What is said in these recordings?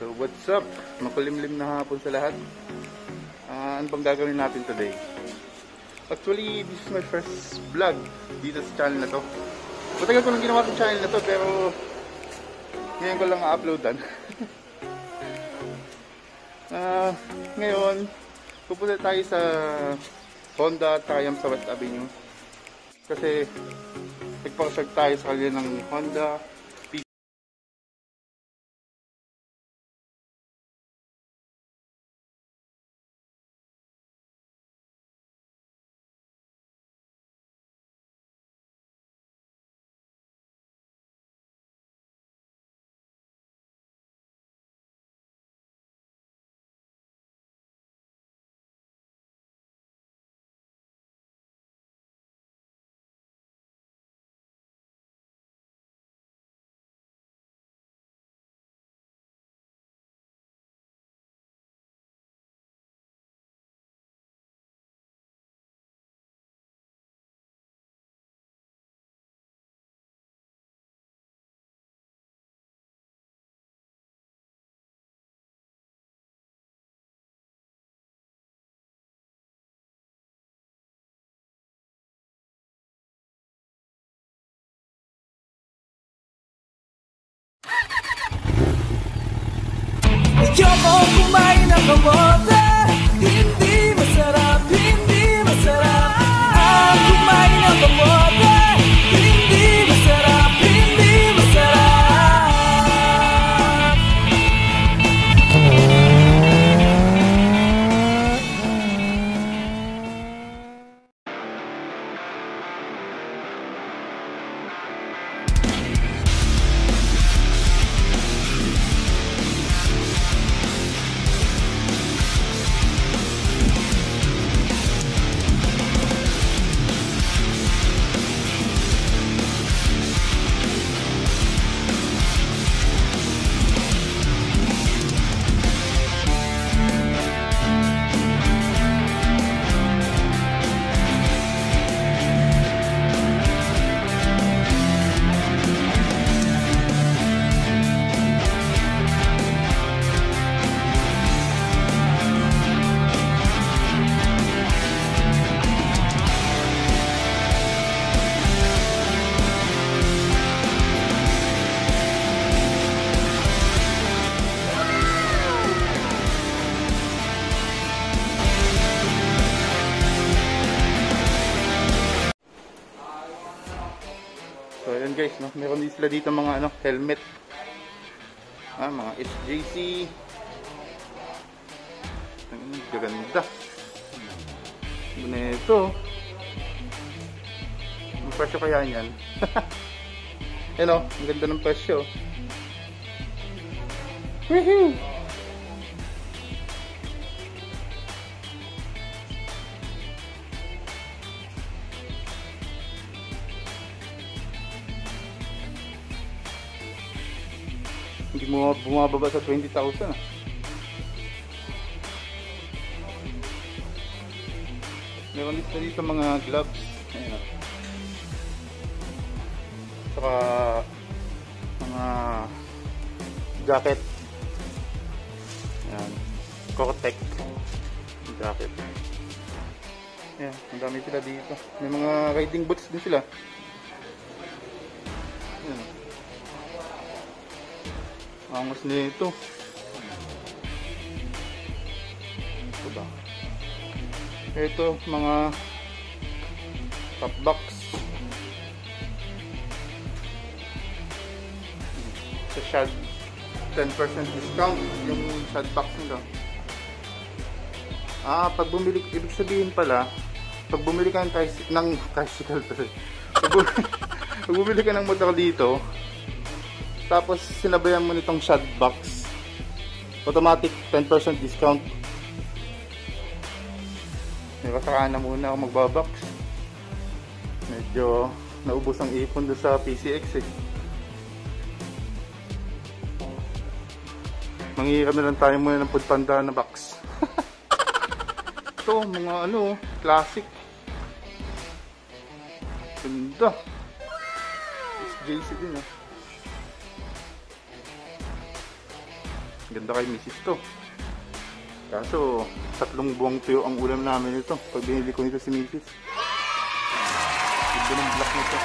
So what's up? Makulimlim na hapon sa lahat. Ano bang gagawin natin today? Actually, this is my first vlog dito sa channel na to. Matagal ko lang ginawa itong channel na to, pero ngayon ko lang uploadan. Ngayon, pupunta tayo sa Honda at Triumph sa West Avenue. Kasi nagpakasag tayo sa kanila ng Honda. Ayoko kumain ng kamote. Hindi masarap, hindi masarap. Ang kumain ng kamote. Hindi masarap, hindi masarap. So ayan guys, no? Meron din sila dito mga helmet. Mga SJC. Ang ganda. Ito. Ang presyo kaya niyan? Ayan o, ang ganda ng presyo. Woohoo! Hindi mo bumababa sa 20,000. Meron dito mga gloves. Ayan. Saka mga jacket. Ayan. Cortec jacket. Ayan. Ang dami sila dito. May mga riding boots din sila. Ayan. Angas nito. Ito ba? Ito, mga top box. Sa Shad, 10% discount yung Shad box nila. Pag bumili, ibig sabihin pala, pag bumili ka ng tricycle, pag bumili ka ng motor dito, tapos sinabayan mo nitong Shad box, automatic 10% discount. May kasaka na muna ako magbabox. Medyo naubos ang ipon doon sa PCX eh. Manghiram na lang tayo muna ng Foodpanda na box. Ito, mga classic. Ganda. SJC din Ganda kay misis to. Kaso, 3 buwang tuyo ang ulam namin ito. Pag binili ko nito si misis. Ganda ng black nito.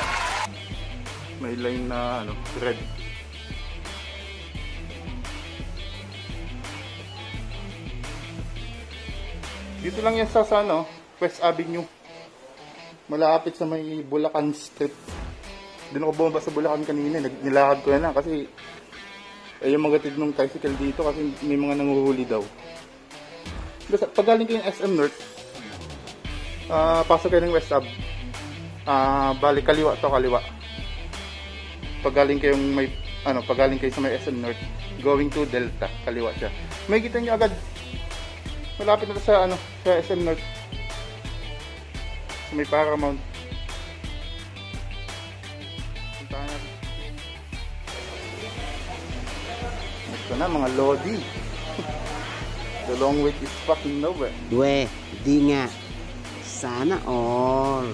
May line na red. Dito lang yan sa West Avenue. Malapit sa may Bulacan Street. Doon ako bumaba sa Bulacan kanina. Nilakad ko na kasi yung mga tid ng tricycle dito kasi may mga nanguhuli daw. Pag galing kayo ng SM North, pasok kayo ng West Ab. Balik kaliwa to, kaliwa. Pag galing kayo sa may SM North, going to Delta, kaliwa siya. May kita niyo agad. Malapit na sa sa SM North. Sa may Paramount. Puntahan natin. Ito na mga Lodi. The long wait is fucking over. Dwe, di nga. Sana all.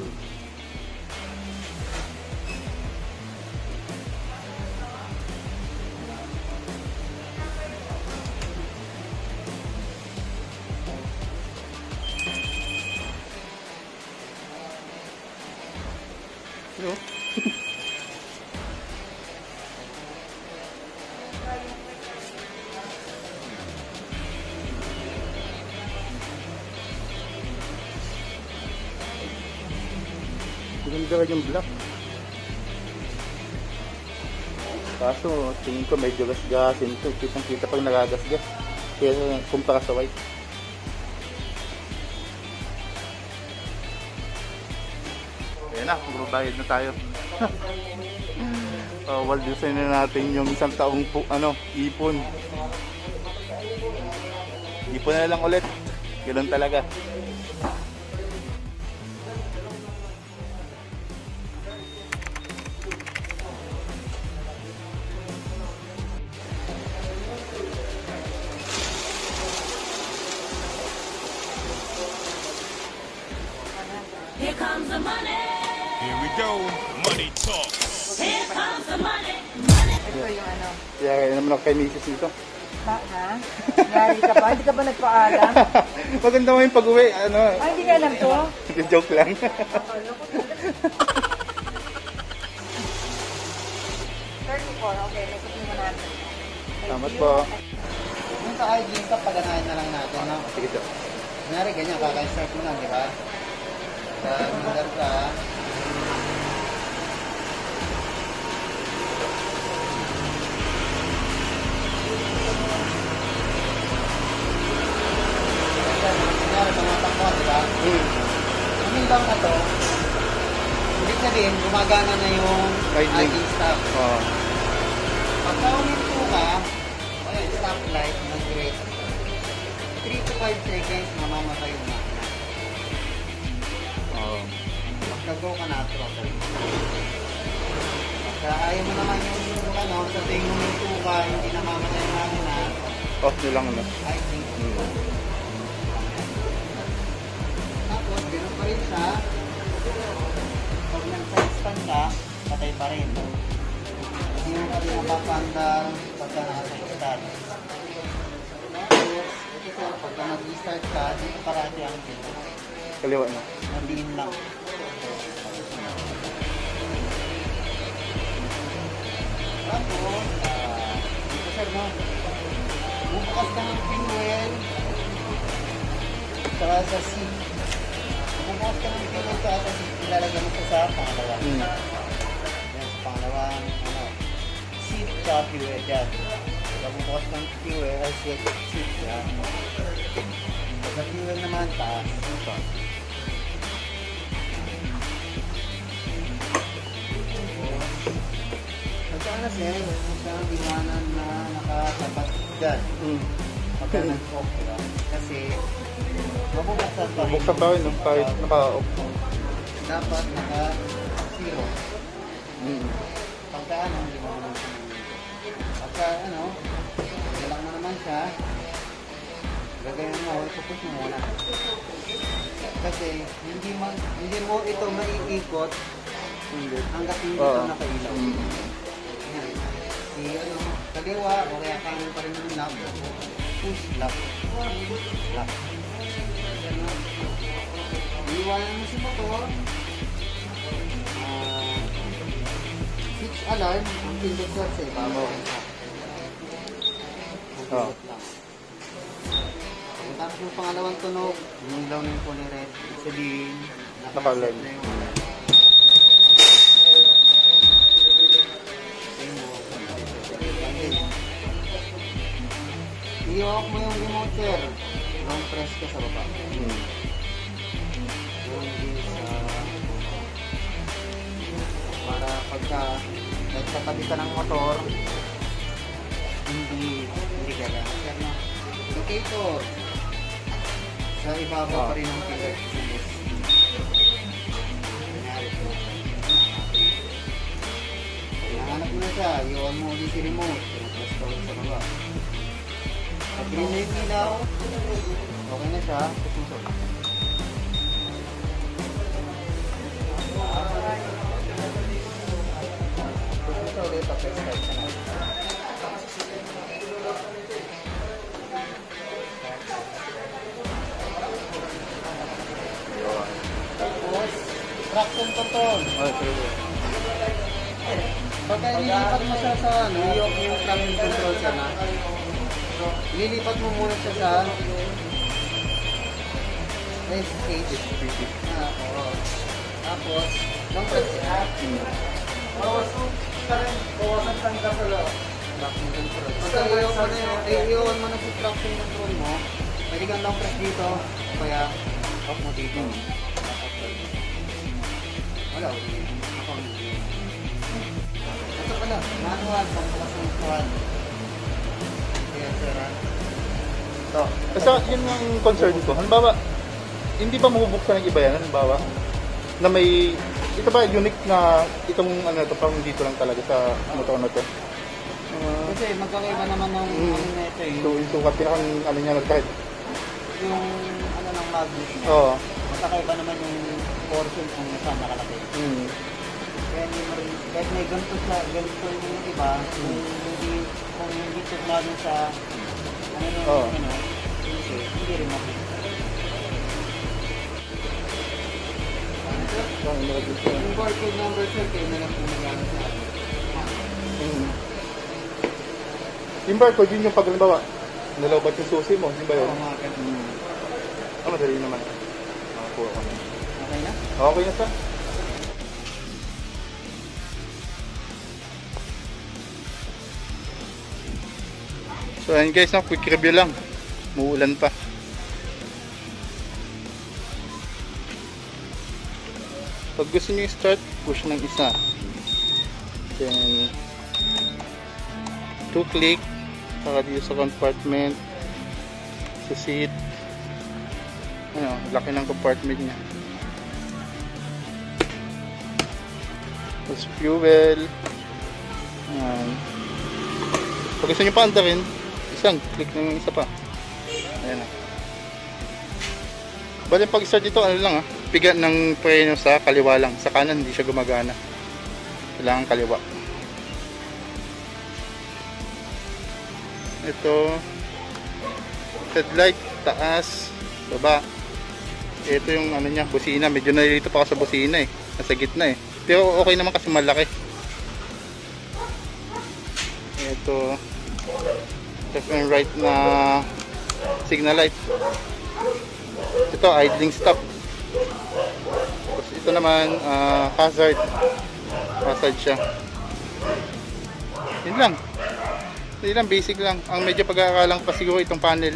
No? Ganda rin yung black. Kaso, tingin ko medyo gas-gasin ito. Kitang-kita pag nagagas-gas. Kaya kumpara sa white. Ayan na, magbabayad na tayo. Waldusin na natin yung isang taong ipon. Ipon na lang ulit. Ganun talaga. Here comes the money. Here we go. Money talk. Here comes the money. Money. Ito yung Kaya naman ako kay misis nito. Ha? Yari ka ba? Hindi ka ba nagpaalam? Maganda mo yung pag-uwi. Hindi ka alam to? Joke lang. Okay, nasukin mo natin. Salamat po. Yung sa ID ka, paganahin na lang natin, no? Sige po. Kunyari, ganyan, kaka-start mo lang, di ba? Mandar ka. Kunyari, pangatang mo, di ba? Uminggang na to, ibig sabihin, gumagana na yung ID stop. Oo. Pagka uminto ka, ayun, stoplight ng grade, 3 to 5 seconds, mamamatay yung makina. Oo. Pagka-go ka na, throttle. Pagka ayaw mo naman yung sa tingin uminto ka, hindi namamatay yung makina, Off nyo lang, I think. Tapos, ganoon pa rin siya. Pag nag-side-span ka, patay pa rin. Hindi mo pa rin napapandar pagka naka-side-start. Tapos, ito sir, pagka nag-start ka, dito parati ang dito. Kaliwa na. Nandiin lang. Tapos, dito sir, no? Bubukas ka ng fuel saka sa seat. Bubukas ka ng fuel saka sa seat. Ilalagyan mo sa pangalawa. Yan, sa pangalawang seat saka fuel dyan. Bubukas ng fuel ay seat yan. Sa fuel naman, taas. Saan na sir, saan iwanan na nakatapat dyan. Pagka nag-off ka. Kasi, mabubuksan pa rin. Buksan pa rin, kahit naka-off. Dapat naka-zero. Pagka hindi mo naman siya. Pagka ilang na naman siya, gagayan mo, ipupus mo muna. Kasi, hindi mo ito maiikot hanggat hindi ito nakailaw. kaliwa o kaya kanan pa rin yung lock. Push, lock. Lock. Iwanan mo si motor. Switch alarm, ang pindot sa ibabaw. Oh. Tapos yung pangalawang tunog, yung ilaw na yung kulay red. Sabihin, Naka-alarm. na yung i-off mo yung remote, sir. Long press ka sa baba. Yung para pagka nagtatabi ka ng motor, hindi kailangan. Sir, no? Locator. Sa ibabaw pa rin ang pillar. Hinahanap mo na siya. I-on mo ulit si remote. Press ka ulit sa baba. Pag green na yung ilaw, okay na siya. Susunod. Susunod ulit. Press start ka na. Tapos, traction control. Pagka ililipat mo siya sa yung traction control siya na, ililipat mo muna siya sa rest cage. Oo. Tapos, long press siya. Bawasan tangga sa loob. Traction control. Pagka i-on mo na si traction control mo, pwede kang long press dito, kaya off mo dito. Wala, ako ito pala, manual, pangbukas ng manual. Kaya sir, ito. Kasi yun ang concern ko. Halimbawa, hindi ba mabubuksan ng iba yan? Halimbawa, na may, ito ba unique na itong ano ito, pang dito lang talaga sa motor na ito? Kasi magkakaiba naman ng ano na ito eh. So, yung sukat pinakang ano niya kahit. Yung ano ng magnet niya. Oo. Magkakaiba naman yung portion kung saan nakalagay. Kaya hindi mo rin, kahit may ganito yung iba, kung hindi tuklado sa ano nung hindi rin makikita. Yung barcode number sir, kayo na lang pumagamit sa akin. Yung barcode, yun yung pag halimbawa, nalawbat yung susi mo, di ba yun? Oo, mga ganun. Madali naman. Makakuha ko na. Okay na? Okay na, sir. So ayan guys, no, quick review lang. Muulan pa. Pag gusto nyo i-start, push ng isa. Then 2 click para dito sa compartment, sa seat. Ano, laki ng compartment niya. Tapos fuel. Ayan. Pag gusto nyo pa andarin, isang click ng isa pa. Ayan na. Bale pag start dito, ano lang piga ng preno sa kaliwa lang. Sa kanan hindi siya gumagana. Kailangan kaliwa. Ito headlight, taas, baba. Ito yung ano niya, busina. Medyo nalilito pa ako sa busina eh. Nasa gitna eh. Pero okay naman kasi malaki. Ito left and right na signal light. Ito idling stop. Tapos ito naman hazard. Hazard siya. Yun lang. Yun lang, basic lang. Ang medyo pag-aaralang pa siguro itong panel.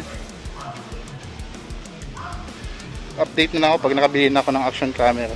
Update na ako pag nakabili na ako ng action camera.